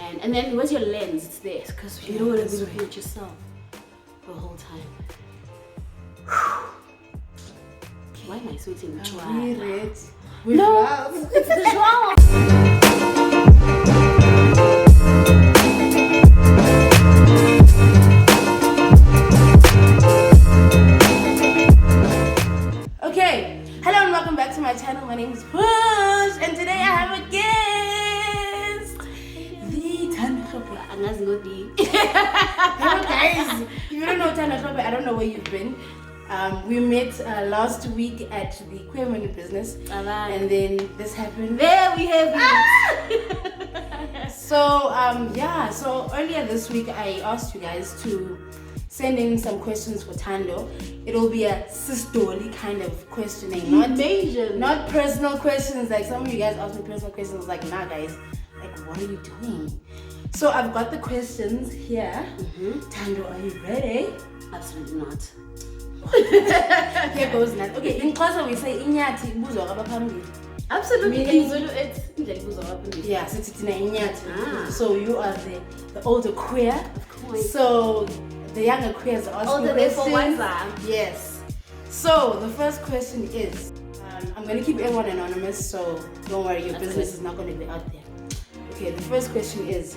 And then where's your lens? It's there because you don't want to be looking at yourself the whole time. Why am I sweating? We read. No, it's the job. Okay, hello and welcome back to my channel. My name is Push, and today I have a guest. The Thando Hlophe. Hello guys, if you don't know Thando Hlophe, I don't know where you've been. We met last week at the Queer Money Business, and then this happened. There we have it. So so earlier this week I asked you guys to send in some questions for Thando. It'll be a sisterly kind of questioning, not personal questions. Like some of you guys asked me personal questions, like, nah guys, like what are you doing? So I've got the questions here. Thando, are you ready? Absolutely not. Here goes that. Okay, in Xhosa we say inyathi ibuzwa kwabaphambili. Absolutely. It's Yeah, so it's inyathi. So you are the older queer. Of course. So the younger queers are asking questions. Yes. So the first question is, I'm going to keep everyone anonymous, so don't worry, your business is not going to be out there. Okay, the first question is,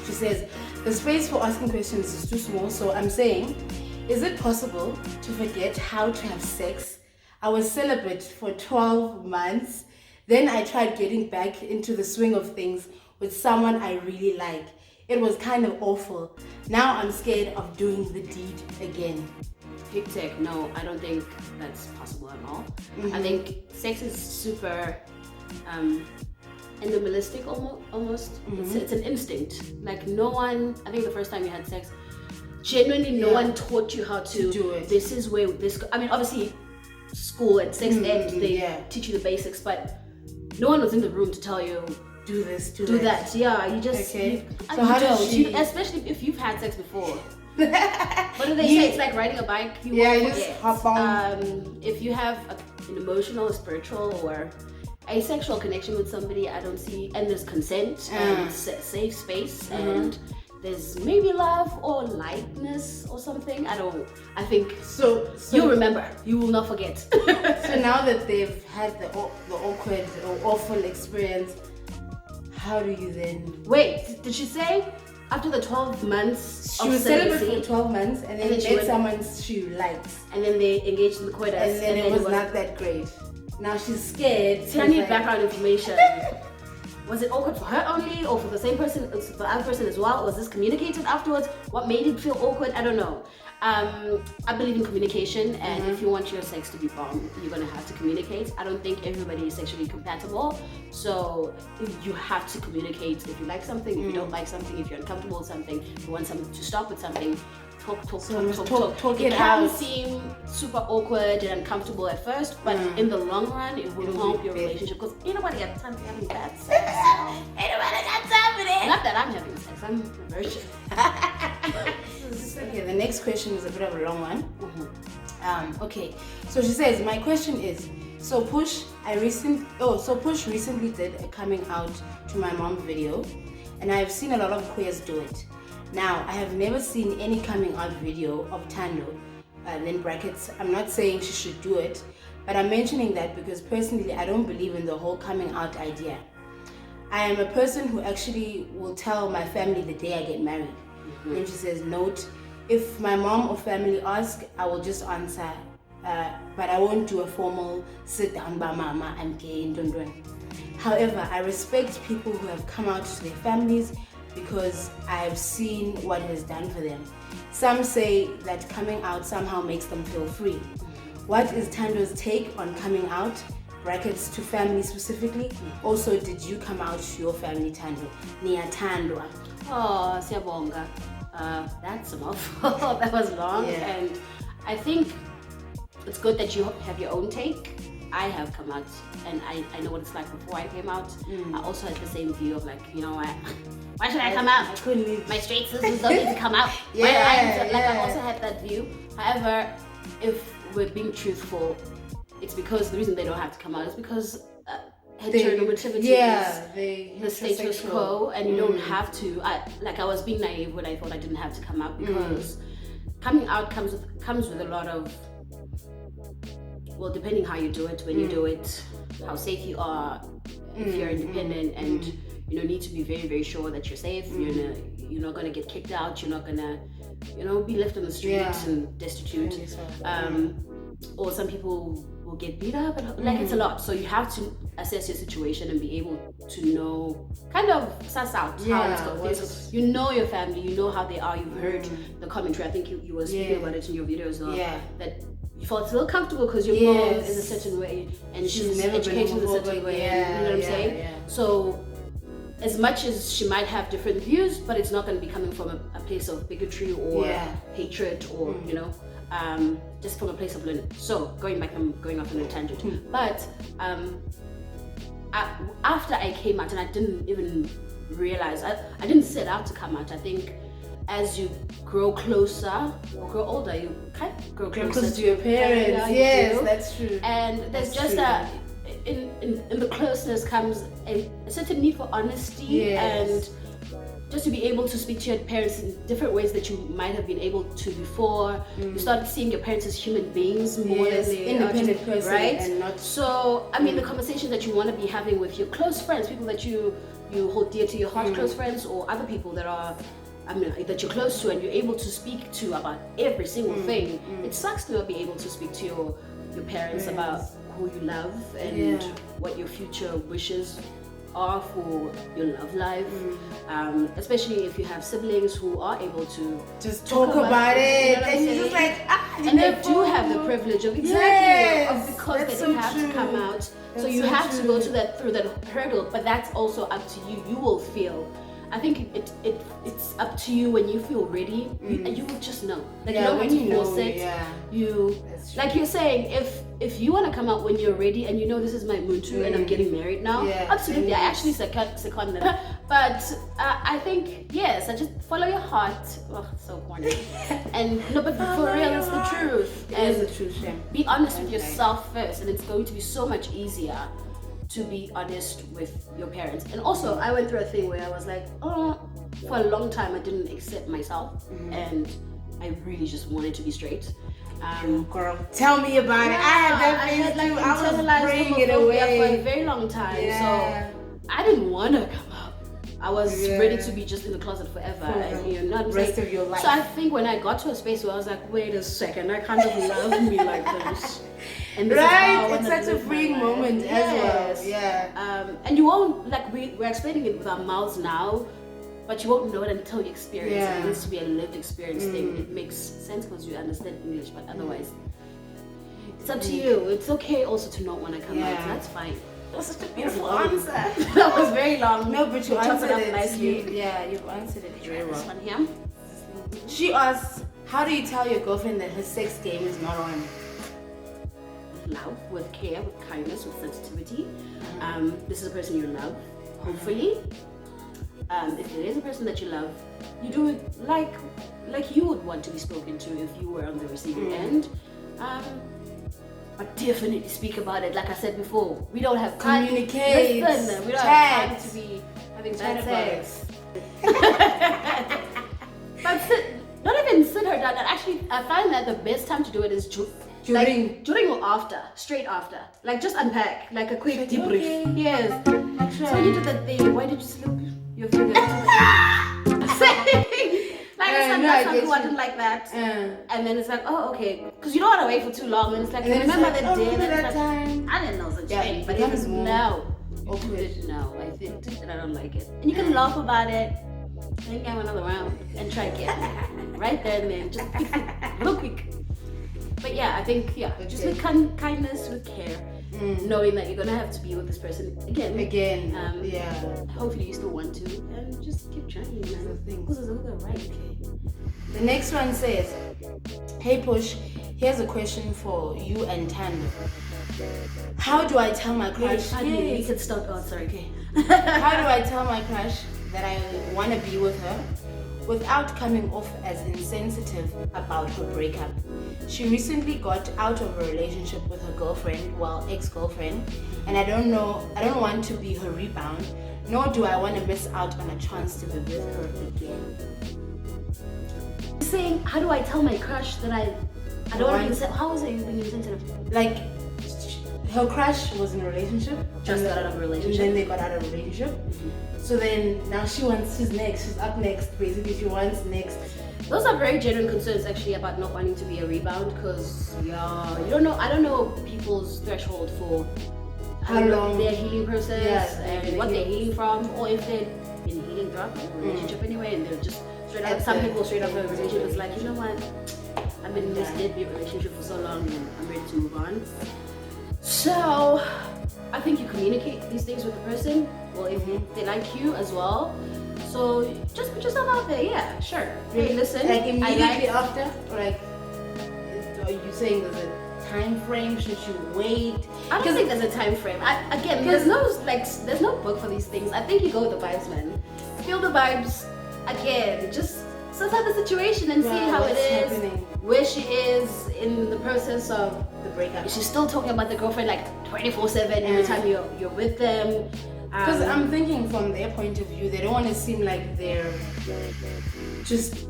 she says, the space for asking questions is too small, so I'm saying, is it possible to forget how to have sex? I was celibate for 12 months, then I tried getting back into the swing of things with someone I really like. It was kind of awful. Now I'm scared of doing the deed again. Hectic. No, I don't think that's possible at all. I think sex is super animalistic almost. It's an instinct. Like no one, I think the first time you had sex, genuinely no one taught you how to do it. This is where this, I mean obviously school and sex ed, they teach you the basics, but no one was in the room to tell you do this, do that. Yeah, you just so how does she, especially if you've had sex before. What do they say? It's like riding a bike. You won't forget. Just hop on. If you have an emotional, spiritual, or asexual connection with somebody, I don't see, and there's consent and safe space and there's maybe love or lightness or something. I think so you'll remember. You will not forget. So now that they've had the awkward or awful experience, how do you then... Wait, did she say after the 12 months she was celibate for 12 months and then met someone she likes, and then they engaged in the coitus, and then it was not that great. Now she's scared. I need background information. Was it awkward for her only, or for the same person, for the other person as well? Was this communicated afterwards? What made it feel awkward? I don't know. I believe in communication, and if you want your sex to be bomb, you're gonna have to communicate. I don't think everybody is sexually compatible, so you have to communicate. If you like something, if you don't like something, if you're uncomfortable with something, if you want something to stop with something, talk it out. It can seem super awkward and uncomfortable at first, but in the long run, it will help your relationship, because ain't nobody got time for having bad sex. Ain't nobody got time for that. Not that I'm having sex, I'm a virgin. Okay, the next question is a bit of a long one. Okay, so she says, my question is, so Push recently did a coming out to my mom video, and I've seen a lot of queers do it. Now, I have never seen any coming out video of Thando, then brackets, I'm not saying she should do it, but I'm mentioning that because personally I don't believe in the whole coming out idea. I am a person who actually will tell my family the day I get married. Then she says, note, if my mom or family ask, I will just answer, but I won't do a formal sit down by mama, I'm gay, and don't. However, I respect people who have come out to their families because I have seen what it has done for them. Some say that coming out somehow makes them feel free. What is Thando's take on coming out, brackets, to family specifically? Also, did you come out to your family, Thando? Niyathandwa. Oh, siyabonga. That's a mouthful. That was long, and I think it's good that you have your own take. I have come out, and I know what it's like before I came out. I also had the same view of like, you know, why should I come out? I couldn't leave. My straight sisters don't need to come out. I also had that view. However, if we're being truthful, it's because the reason they don't have to come out is because heteronormativity Yeah, is the status quo, and you don't have to. I was being naive when I thought I didn't have to come out, because coming out comes with a lot of, well, depending how you do it, when you do it, how safe you are, if you're independent, and need to be very, very sure that you're safe. You're not gonna get kicked out. You're not gonna, be left on the streets and destitute. Or some people will get beat up, and it's a lot. So you have to assess your situation and be able to know, kind of suss out how it's going. So you know your family, you know how they are. You've heard the commentary. I think you were speaking about it in your video as well. That you felt a little comfortable because your mom is a certain way and she's never educated in a certain way. You know what I'm saying? So as much as she might have different views, but it's not going to be coming from a place of bigotry or hatred or just from a place of learning. So I'm going off on a tangent. But after I came out, and I didn't even realize, I didn't set out to come out. I think as you grow closer or grow older, you kind of grow closer to your parents. Yes, that's true. And there's just in the closeness comes a certain need for honesty and just to be able to speak to your parents in different ways that you might have been able to before. You start seeing your parents as human beings more than they independent person, right? And not so I mean the conversation that you want to be having with your close friends, people that you hold dear to your heart, close friends, or other people that are that you're close to and you're able to speak to about every single thing. It sucks to not be able to speak to your parents about who you love and what your future wishes are for your love life, especially if you have siblings who are able to just talk about it, and you're just like, and they do have the privilege of because they didn't have to come out. So you have to go through that hurdle, but that's also up to you. You will feel. I think it's up to you when you feel ready, and you will just know. Like you don't have to force it. You like you're saying, if you want to come out when you're ready and you know this is my muntu and I'm getting married now, absolutely. I actually second that. But I think I just follow your heart. Oh, so corny. And no, but for real, it's the truth. It is the truth. Be honest with yourself first, and it's going to be so much easier to be honest with your parents. And also I went through a thing where I was like, for a long time I didn't accept myself, and I really just wanted to be straight. Girl, tell me about it. I had that phase too. I was bringing it away for a very long time. So I didn't want to come out. I was ready to be just in the closet forever, and not rest of your life. So I think when I got to a space where I was like, wait a second, I kind of love me like this. And it's such a freeing moment as well. And you won't, like, we're explaining it with our mouths now, but you won't know it until you experience it. It needs to be a lived experience thing. It makes sense because you understand English, but otherwise it's up to you. It's okay also to not want to come out. That's fine. That's such a beautiful answer. That was very long. No, but you answered it nicely. You've answered it very well. This one here. She asks, how do you tell your girlfriend that her sex game is not on? Love, with care, with kindness, with sensitivity. This is a person you love, hopefully. If it is a person that you love, you do it like you would want to be spoken to if you were on the receiving end. But definitely speak about it. Like I said before, we don't have time. Communicate. Listen, we don't have time to be having bad sex. But not even sit her down. And actually, I find that the best time to do it is during or after, straight after. Like just unpack, like a quick debrief. Okay. Yes. So when you did that thing, why did you slip your fingers? Some people didn't like that. And then it's like, oh, okay. Because you don't want to wait for too long. And it's like, remember that day? That time? I didn't know such thing. But it was no. No, I did and I don't like it. And you can laugh about it. And then go another round and try again. Right there and then. Just real quick. But yeah, I think, just with kindness, with care. Knowing that you're gonna have to be with this person again. Hopefully you still want to, and just keep trying. The next one says, "Hey Push, here's a question for you and Tando. How do I tell my crush? We can start. Oh, sorry. Okay. How do I tell my crush that I want to be with her without coming off as insensitive about her breakup. She recently got out of a relationship with her girlfriend, well, ex-girlfriend, and I don't want to be her rebound, nor do I want to miss out on a chance to be with her again. Saying, how do I tell my crush that I don't want to be how is it you being insensitive? Like, her crush was in a relationship. Just got out of a relationship. And then they got out of a relationship. So then now she's next. She's up next. Basically, she wants next. Those are very genuine concerns actually about not wanting to be a rebound, because you don't know. I don't know people's threshold for how long their healing process and what they're healing healing from, or if they've been healing throughout the relationship anyway, and they're just straight out. Some people straight out of a relationship is like, you know what, I've been in this deadbeat relationship for so long and I'm ready to move on. So I think you communicate these things with the person, well, if they like you as well. So just put yourself out there. Yeah, sure. Hey, listen. Like immediately after, or like, are you saying there's a time frame? Should you wait? I don't think there's a time frame. There's no book for these things. I think you go with the vibes, man. Feel the vibes. Again, just suss out the situation and see how it is, where she is in the process of the breakup. She's still talking about the girlfriend like 24/7 every time you're with them. Because I'm thinking from their point of view, they don't want to seem like they're just,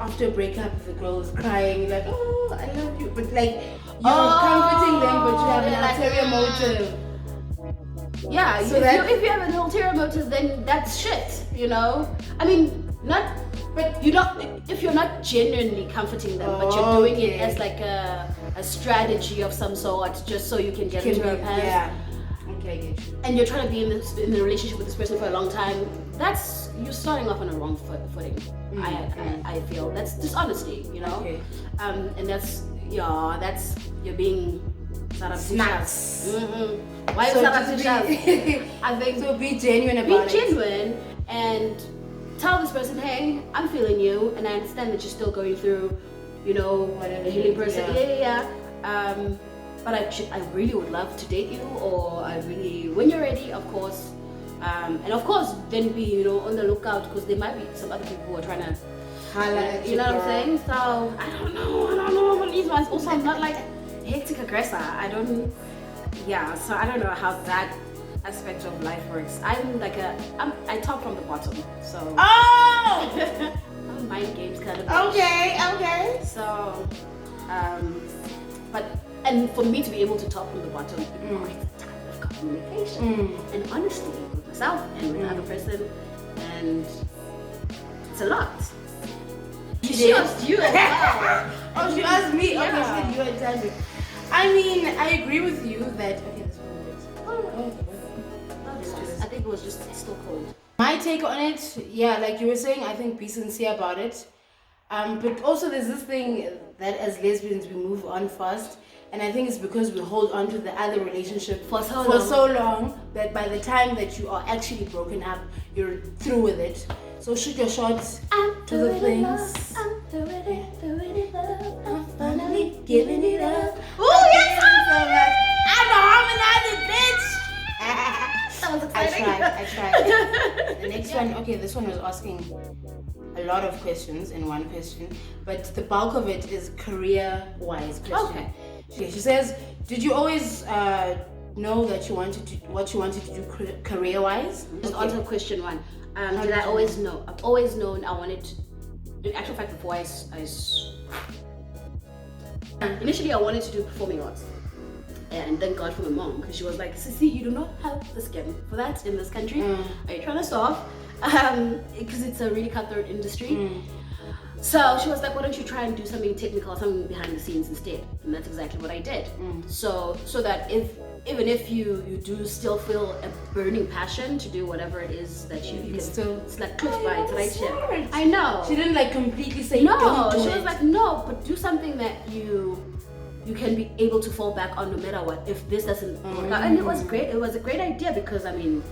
after a breakup, the girl is crying like, oh, I love you, but like you're comforting them, but you have an ulterior motive. Yeah, so if you have an ulterior motive, then that's shit. I mean, but you don't. If you're not genuinely comforting them, but you're doing it as like a strategy of some sort, just so you can get into her pants. Yeah. Okay, I get you. And you're trying to be in the relationship with this person for a long time. You're starting off on a wrong footing. I feel that's dishonesty. Okay. And that's you're being snacks. Why so I think so be genuine about it. Be genuine and tell this person, hey, I'm feeling you, and I understand that you're still going through, whatever healing process. But I really would love to date you, or when you're ready, of course. And of course, then be on the lookout, because there might be some other people who are trying to holla at you know what I'm saying? So I don't know about these ones. Also, I'm not like a hectic aggressor. So I don't know how that aspect of life works. I talk from the bottom, so I'm mind games kind of bitch. Okay. So and for me to be able to talk from the bottom, it requires a ton of communication and honesty with myself and with the other person, and it's a lot. She asked you as well. Oh, she asked me. Yeah. Okay, she said you had done it. I mean, I agree with you that this one I think it was just still cold. My take on it, like you were saying, I think be sincere about it. But also there's this thing that as lesbians we move on fast, and I think it's because we hold on to the other relationship for so long that by the time that you are actually broken up, you're through with it. So shoot your shots to the things. I'm doing it, I'm finally giving it up. Oh yes! I'm a harmonizer, bitch! That was exciting. I tried. The next one, this one was asking a lot of questions in one question, but the bulk of it is career-wise question. Okay, she says, did you always know that what you wanted to do career-wise? Just answer question one. Did I always know? I've always known I wanted to. In actual fact, before initially I wanted to do performing arts. And thank God for my mom, because she was like, Sissy, you do not have the skin for that in this country. Are you trying to stop? Because it's a really cutthroat industry. So she was like, why don't you try and do something technical, something behind the scenes instead? And that's exactly what I did. So that even if you do still feel a burning passion to do whatever it is that you can still, it's like close by, it's right here. I know. She didn't like completely say no. Don't do she it. was like, no, but do something that you can be able to fall back on no matter what. If this doesn't work out, and it was great. It was a great idea, because I mean,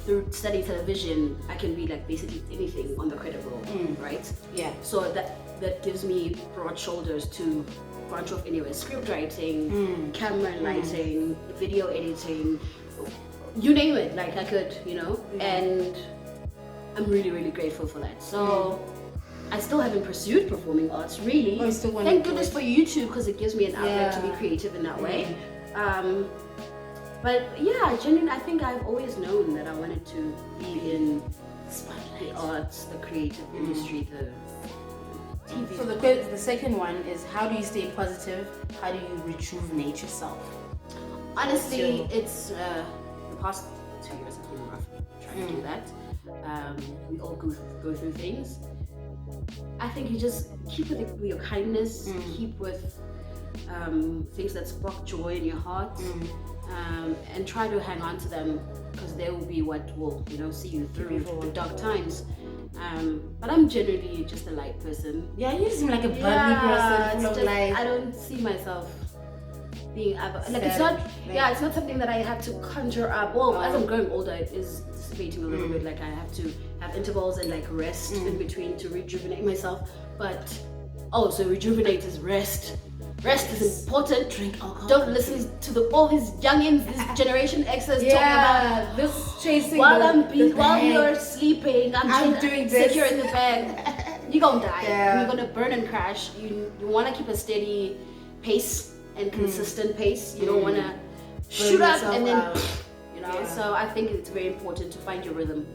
through studying television, I can be like basically anything on the credit roll, right? Yeah. So that gives me broad shoulders to branch off anywhere. Script writing, camera lighting, video editing, you name it. Like I could, and I'm really, really grateful for that. So I still haven't pursued performing arts, really. Oh, you still want to Thank do goodness it? for YouTube, because it gives me an outlet to be Yeah. creative in that way. But yeah, genuinely, I think I've always known that I wanted to be in the arts, the creative industry, the TV. So the second one is, how do you stay positive? How do you rejuvenate yourself? Honestly, it's the past 2 years have been rough trying to do that. We all go through things. I think you just keep with your kindness, keep with things that spark joy in your heart, and try to hang on to them, because they will be what will, see you through the dark times. But I'm generally just a light person. Yeah, you seem like a bubbly person, full of just, life. I don't see myself being it's Sad, not like- it's not something that I have to conjure up. Well, as I'm growing older, it is dissipating a little bit. Like, I have to have intervals and like rest in between to rejuvenate myself. But so rejuvenate is rest. Rest is important. Drink alcohol. Don't listen to all these youngins, this Generation X's talking about this chasing while the while bag. you're sleeping. I'm doing this. secure in the bag. You're gonna die. Yeah. You're gonna burn and crash. You want to keep a steady pace and consistent pace. You don't want to shoot up yourself and then out. Yeah. So I think it's very important to find your rhythm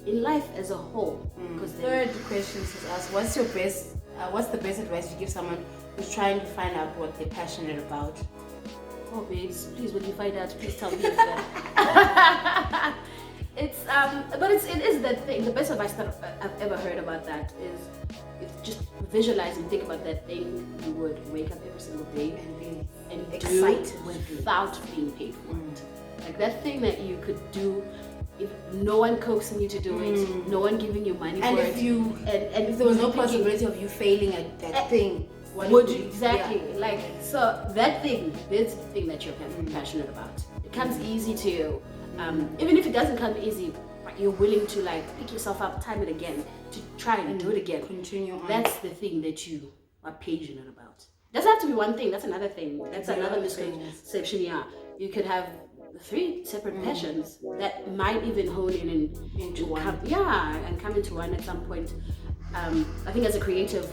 in life as a whole. Because Third question is asked, what's the best advice you give someone who's trying to find out what they're passionate about? oh babes, please, when you find out, please tell me that. It is that thing. The best advice that I've ever heard about that is, just visualize and think about that thing you would wake up every single day and excited do without being paid for it. Like that thing that you could do if no one coaxing you to do it, no one giving you money And for if it. you and if there was no thinking, possibility of you failing at that thing, what would would you exactly like? So that thing, that's the thing that you're passionate about. It comes easy to you, even if it doesn't come easy, but you're willing to like pick yourself up time and again to try and do it again. continue on? That's the thing that you are passionate about. Doesn't have to be one thing. That's another thing. That's There are another other things. misconception. Yeah, you could have 3 separate passions that might even hone Into one. come into one at some point. I think as a creative,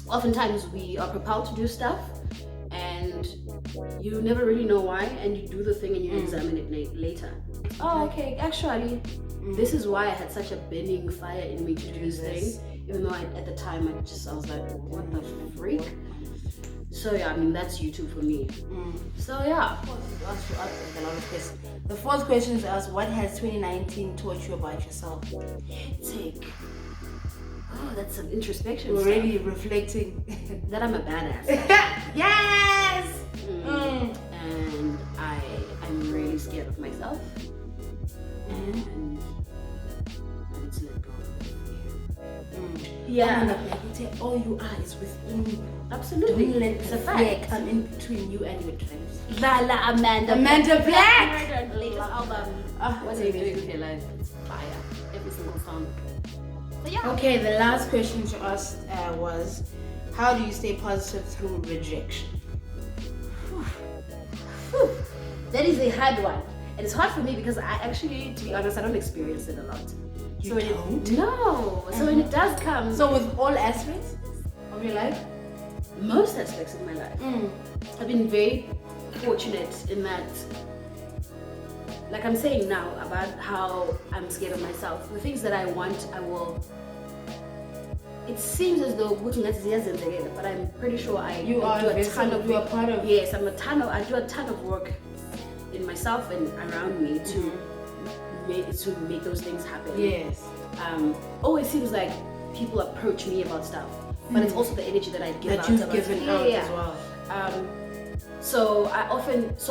oftentimes we are propelled to do stuff and you never really know why, and you do the thing and you examine it later. Oh, okay, actually this is why I had such a burning fire in me to do this thing, even though at the time I was like, what the freak? So yeah, I mean, that's YouTube for me. So yeah. A lot of questions. The fourth question is asked, what has 2019 taught you about yourself? Take. Oh, that's some introspection. You're stuff. already reflecting. That I'm a badass. Yes! And I'm really scared of myself. And I need to let go of fear. Yeah, All you are is within you. absolutely. Don't let It's the a fear fact. come in between you and your dreams. Lala Amanda Black! Her latest album. What are you amazing. doing with your life? It's fire. Every single song. So yeah. Okay, the last question to us was, how do you stay positive through rejection? Whew. That is a hard one. And it's hard for me because I actually, to be honest, I don't experience it a lot. You when don't? No. So when it does come, So with all aspects of your life? most aspects of my life, I've been very fortunate in that, like I'm saying now about how I'm scared of myself. The things that I want, I will. It seems as though but I'm pretty sure I You do are a vessel, ton of you are part of. Yes, I do a ton of work in myself and around me to make those things happen. Yes. Always seems like people approach me about stuff, but it's also the energy that I give That out. you've about given stuff. out Yeah. as well. So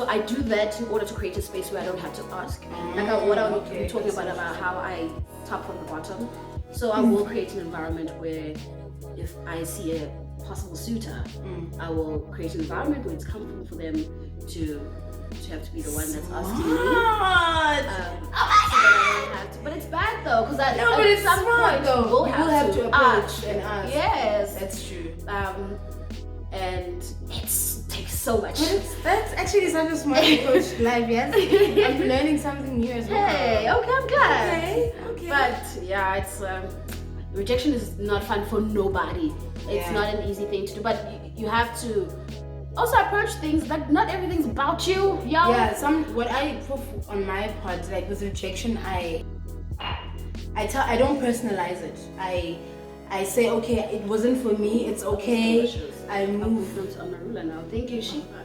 I do that in order to create a space where I don't have to ask. What I was talking about how I top from the bottom. So I will create an environment where if I see a possible suitor, I will create an environment where it's comfortable for them to have to be the one that's asking me. Smart! So that I don't have to. But it's bad though, because at it's some smart point though. you will You have to approach ask. and ask. Yes. That's true. And it takes so much. That's actually such a smart approach to life, yes? I'm learning something new as well. Hey, okay, I'm glad. Okay. But yeah, it's rejection is not fun for nobody. It's not an easy thing to do, but you have to also approach things like not everything's about you, yo. Yeah, what I put on my part, like with rejection, I don't personalize it. I say, okay, it wasn't for me, it's okay. I move. I'm a ruler now. Thank you, Shiva.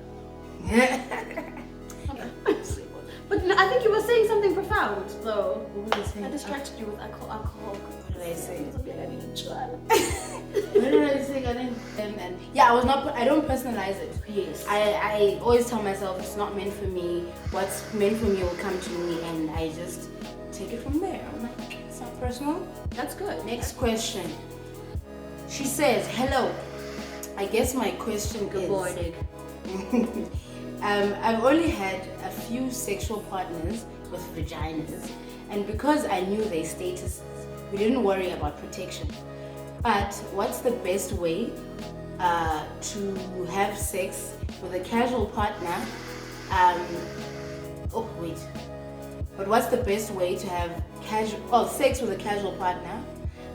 But no, I think you were saying something profound, though. What was I saying? I distracted you with alcohol. What did I say? I need to try. What did I say? Yeah, I don't personalize it. Yes. I always tell myself it's not meant for me. What's meant for me will come to me, and I just take it from there. I'm like, it's not personal. That's good. Next question. She says, hello. I guess my question Good is... morning. I've only had a few sexual partners with vaginas, and because I knew their statuses, we didn't worry about protection. But what's the best way to have sex with a casual partner? But what's the best way to have sex with a casual partner?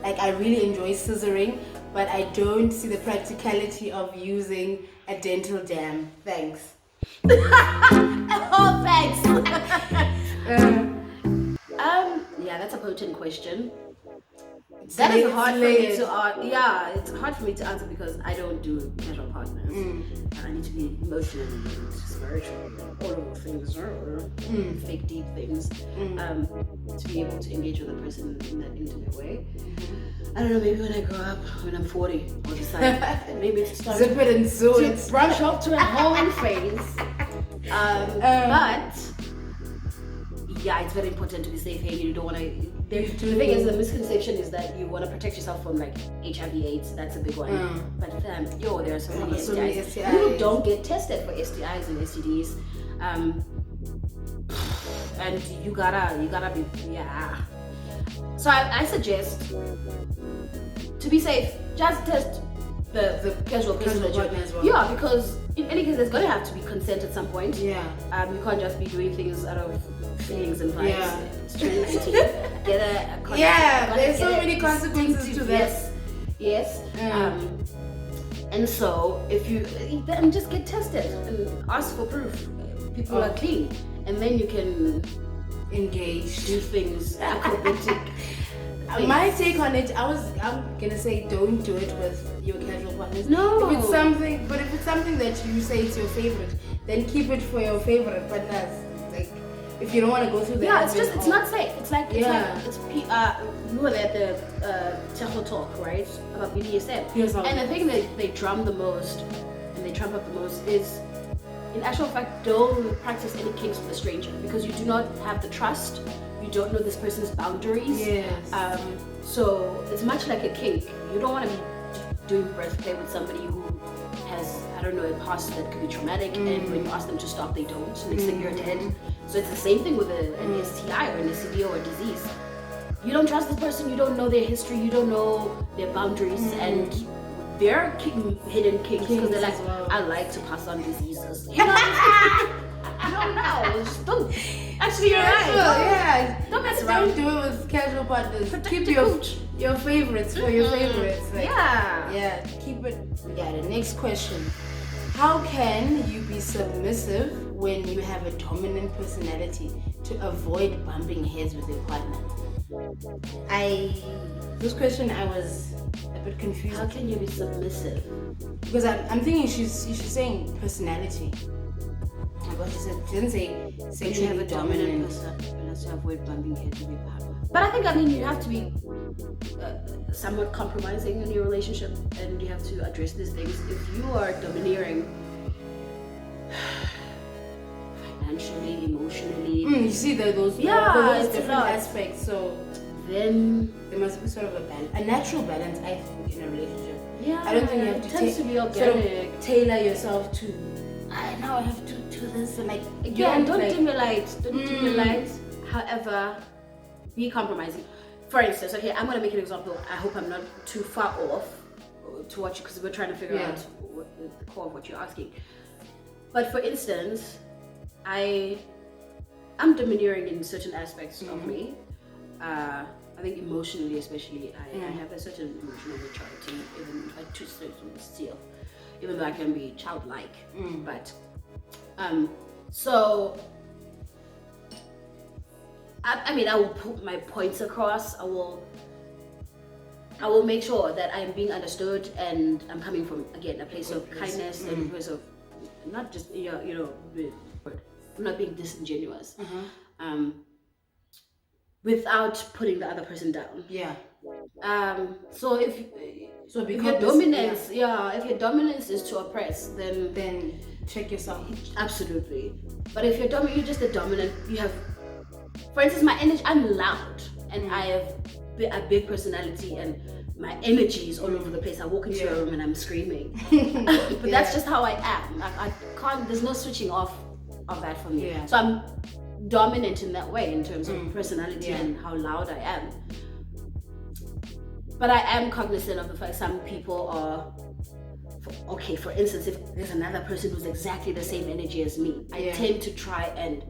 Like, I really enjoy scissoring, but I don't see the practicality of using a dental dam. Thanks. Oh, thanks. Yeah, that's a potent question. That is hard for me to answer. Yeah, it's hard for me to answer because I don't do casual partners. And I need to be emotional and spiritual, all of those things, fake deep things, to be able to engage with a person in that intimate way. I don't know, maybe when I grow up, when I'm 40, I'll decide. Maybe it's time Zip it and sew it. to brush up to a whole phase. But yeah, it's very important to be safe here. You don't want to. The thing is, the misconception is that you want to protect yourself from like HIV/AIDS. That's a big one. But there are so many STIs. People don't get tested for STIs and STDs. And you gotta be So I suggest to be safe, just test the casual person that partner as well. Yeah, because in any case, there's gonna have to be consent at some point. Yeah. You can't just be doing things out of feelings and vibes. Yeah. It's 2019. Get a there's so many consequences to that. Yes. And so if you then just get tested and ask for proof. People are clean, and then you can engage, do things acrobatic. My take on it, I'm gonna say don't do it with your casual partners. No. If it's something that you say it's your favorite, then keep it for your favorite partners. Like, if you don't want to go through that. Yeah, it's not safe. We were at the Techo talk, right, about BDSM. Yes, and the thing that they drum the most and they trump up the most is, in actual fact, don't practice any kinks with a stranger because you do not have the trust. You don't know this person's boundaries. Yes. So it's much like a kink. You don't want to be doing breath play with somebody who has, I don't know, a past that could be traumatic, and when you ask them to stop, they don't. Next thing you're dead. So it's the same thing with an STI or an STD or a disease. You don't trust this person. You don't know their history. You don't know their boundaries, and they're hidden kinks because they're like, I like to pass on diseases. You know, I don't know. Just don't. Actually, you're right. Don't mess around. Don't do it with casual partners. Keep your favorites for your favorites. Like, yeah. Keep it. Yeah. The next question: how can you be submissive when you have a dominant personality to avoid bumping heads with your partner? This question I was a bit confused. How can you be submissive? Because I'm thinking she's saying personality. But she didn't say sexually have a dominant personality to avoid bumping heads with your partner. But I think, you have to be somewhat compromising in your relationship, and you have to address these things. If you are domineering financially, emotionally, you see those different aspects. So then there must be sort of a natural balance, I think, in a relationship. Yeah, I don't think you have to to be organic. Sort of tailor yourself to. Now I have to do this and like again. Don't dim your lights. Don't dim your lights. However, be compromising. For instance, okay, I'm gonna make an example. I hope I'm not too far off to what you, because we're trying to figure out the core of what you're asking. But for instance, I'm domineering in certain aspects of me. I think emotionally, especially, I have a certain emotional maturity, even if I choose to still, even though I can be childlike. But so I mean, I will put my points across. I will make sure that I'm being understood, and I'm coming from, again, a place of kindness and a place of not just I'm not being disingenuous, without putting the other person down. Yeah. So if your dominance, if your dominance is to oppress, then check yourself. Absolutely. But if you're just a dominant, you have, for instance, my energy. I'm loud, and I have a big personality, and my energy is all over the place. I walk into a room and I'm screaming. But that's just how I am. I can't. There's no switching off of that for me. So I'm dominant in that way in terms of personality and how loud I am. But I am cognizant of the fact some people are. Okay, for instance, if there's another person who's exactly the same energy as me, I tend to try and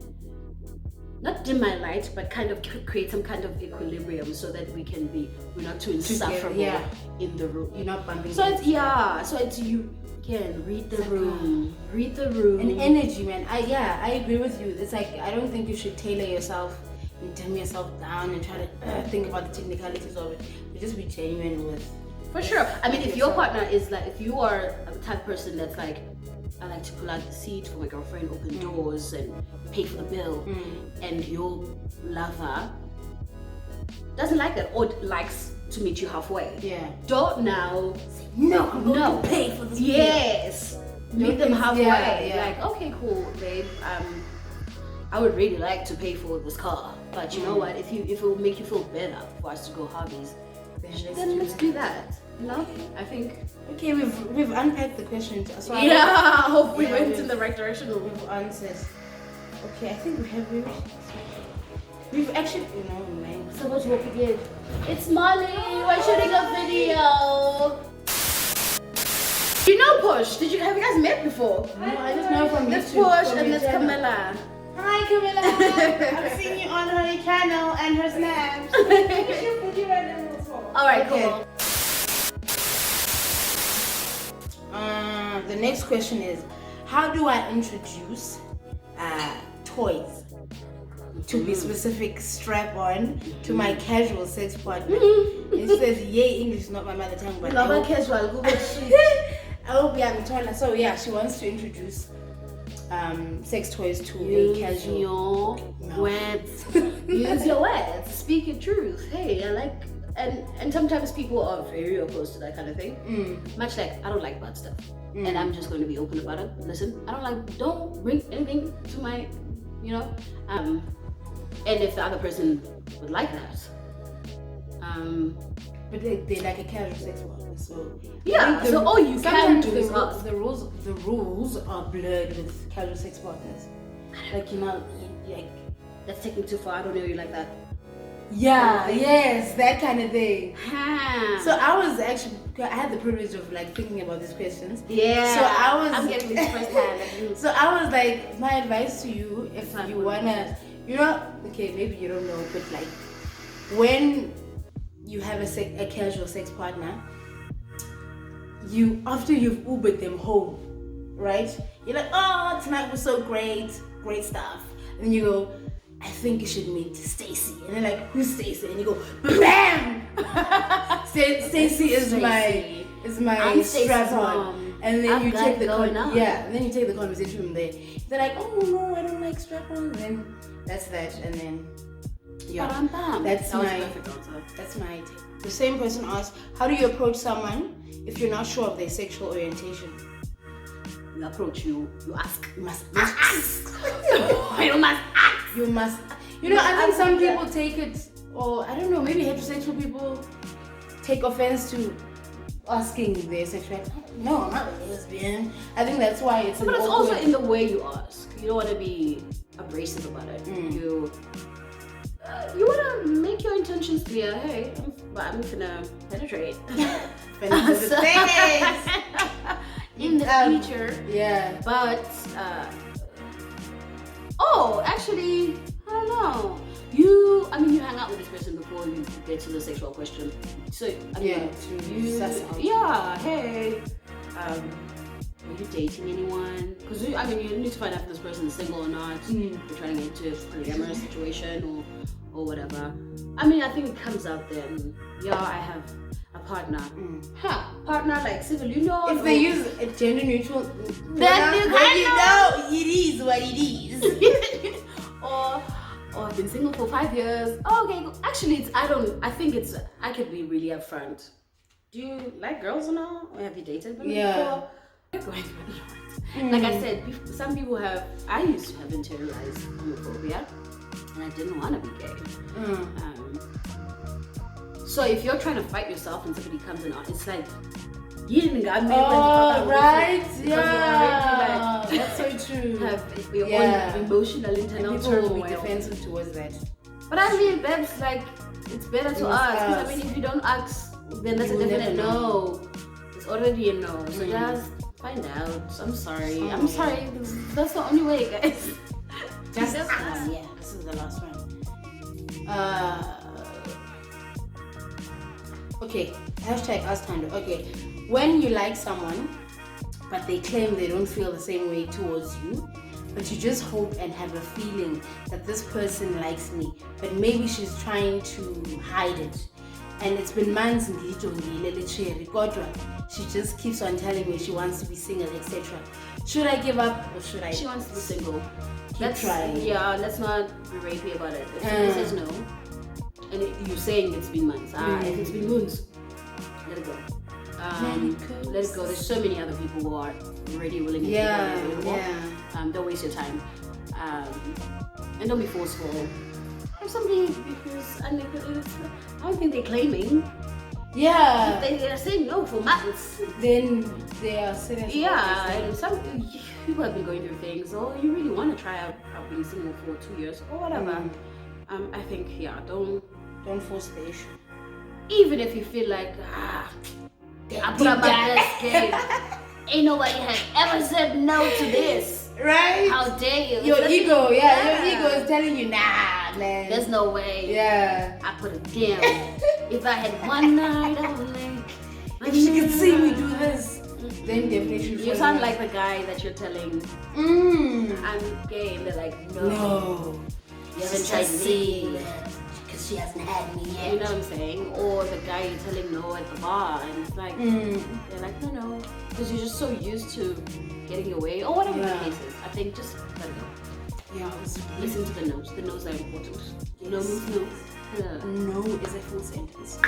not dim my light, but kind of create some kind of equilibrium so that we're not too insufferable in the room. You're not bumping. So it's you can read the room. And energy, man. I agree with you. It's like, I don't think you should tailor yourself and dim yourself down and try to think about the technicalities of it. But just be genuine with. For sure. I mean, if your partner is like, if you are a type of person that's like, I like to pull out the seat for my girlfriend, open doors, and pay for the bill, and your lover doesn't like that or likes to meet you halfway. Don't now say, no, I'm going to pay for this bill. Meet them halfway. Like, okay, cool, babe. I would really like to pay for this car, but you know what? If it will make you feel better for us to go hobbies, then let's do that. No, I think. Okay, we've unpacked the questions. So I hope we went in the right direction. We've answered. Okay, I think we've actually, man. So much work again. It's Molly. We're shooting a video. You know Push? Have you guys met before? No, I just know from This YouTube. Push and this Camilla. Hi Camilla. I've seen you on her channel and her snaps. All right, cool. The next question is, how do I introduce toys, to be specific, strap-on, to my casual sex partner? It says, yay, English is not my mother tongue, but casual. I hope I'm told. So yeah, she wants to introduce sex toys to a casual. Words. Use your words. Speak your truth. Hey, I like. And sometimes people are very opposed to that kind of thing. Much like, I don't like bad stuff. And I'm just going to be open about it. Listen, don't bring anything to my, and if the other person would like that. But they like a casual sex partner, so you can do this. The rules are blurred with casual sex partners. Like, that's taking too far. I don't know you like that. Yes, that kind of thing. So I had the privilege of thinking about these questions. So I'm getting this firsthand. So I was like, my advice to you, if you wanna, okay, maybe you don't know, but when you have a casual sex partner, after you've Ubered them home, right? You're like, oh, tonight was so great stuff, and then you go, I think you should meet Stacy. And they're like, who's Stacy? And you go, BAM! Stacy is my strap-on. And then you take the conversation from there. They're like, oh no, I don't like strap-on. And then that's that. And then that's my take. The same person asked, how do you approach someone if you're not sure of their sexual orientation? You approach, you ask. You must ask. You must ask. You must. I think some people take it, or I don't know, maybe heterosexual people take offense to asking their sexuality. No, I'm not a lesbian. I think that's why it's. But it's also in the way you ask. You don't want to be abrasive about it. You want to make your intentions clear. Hey, I'm gonna penetrate. in the future. Yeah. But oh, actually, I don't know. You hang out with this person before you get to the sexual question. So I mean, yeah. Hey, are you dating anyone? Because you need to find out if this person is single or not. You're trying to get into a polyamorous situation or whatever. I mean, I think it comes out then. Yeah, I have a partner. Partner like civil union. If they use a gender neutral, then you know it is what it is. or I've been single for 5 years. Oh, okay, actually, I could be really upfront. Do you like girls or no? Or have you dated women before? You're going through a lot. Like I said, some people I used to have internalized homophobia, and I didn't want to be gay. So if you're trying to fight yourself and somebody comes in, it's like, you didn't got me. Right? Yeah. That's so true. Have your own emotional internal people turmoil. will be defensive towards that. But I mean, babes, like, it's better to ask. Because I mean, if you don't ask, then that's a definite no. It's already a no. So just find out. I'm sorry. That's the only way, guys. Just ask. Yeah, this is the last one. Okay, hashtag #AskThando. Okay, when you like someone, but they claim they don't feel the same way towards you, but you just hope and have a feeling that this person likes me, but maybe she's trying to hide it. And it's been months and she just keeps on telling me she wants to be single, etc. Should I give up or should I? She wants to be single. Keep trying. Yeah, let's not be rapey about it. If she says no, and you're saying it's been months. If it's been months, let it go. Let it go. There's so many other people who are already willing to be available. Don't waste your time. And don't be forceful. If somebody because I don't think they're claiming. Yeah. If they're saying no for months, then they are serious. Yeah, and some people have been going through things, or you really want to try out being single for 2 years or whatever. I think don't force the issue. Even if you feel like I put up my best game, ain't nobody has ever said no to this. Right? How dare you? Your ego is telling you, nah, man. There's no way. Yeah. I put it down. If I had one night only. If she could see me do this, then definitely. You sound like the guy that you're telling, I'm gay, and they're like, no. You haven't tried me because she hasn't had me yet. You know what I'm saying? Or the guy you're telling no at the bar, and it's like, they're like, no. Because you're just so used to getting your way, or whatever the case is. I think just let it go. Yeah. Listen to the no's. The no's are important. Yes. No means no. No is a full sentence.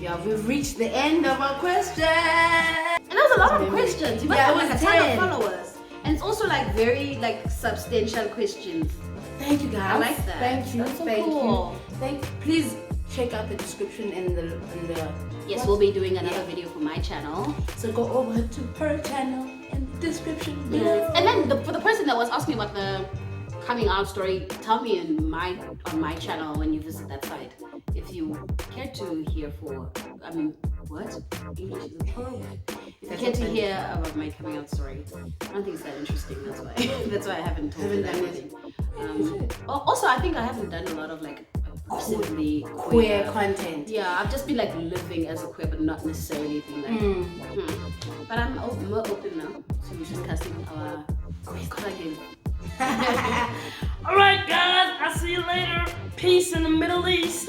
Yeah, we've reached the end of our question. And that was a lot of questions. You must have like a 10 ton of followers. And it's also like very like substantial questions. Thank you guys. I like that. Thank you. That's so Thank cool. you. Please check out the description in the Yes, we'll be doing another video for my channel. So go over to her channel in the description below. And then for the person that was asking about the coming out story, tell me on my channel when you visit that site. If you care to hear what? English is a horrible. If you care to hear about my coming out story, I don't think it's that interesting. That's why. That's why I haven't told you anything. Also, I think I haven't done a lot of like specifically queer content. Yeah, I've just been like living as a queer, but not necessarily being like. But I'm more open now to discussing our queer content. Alright guys, I'll see you later. Peace in the Middle East.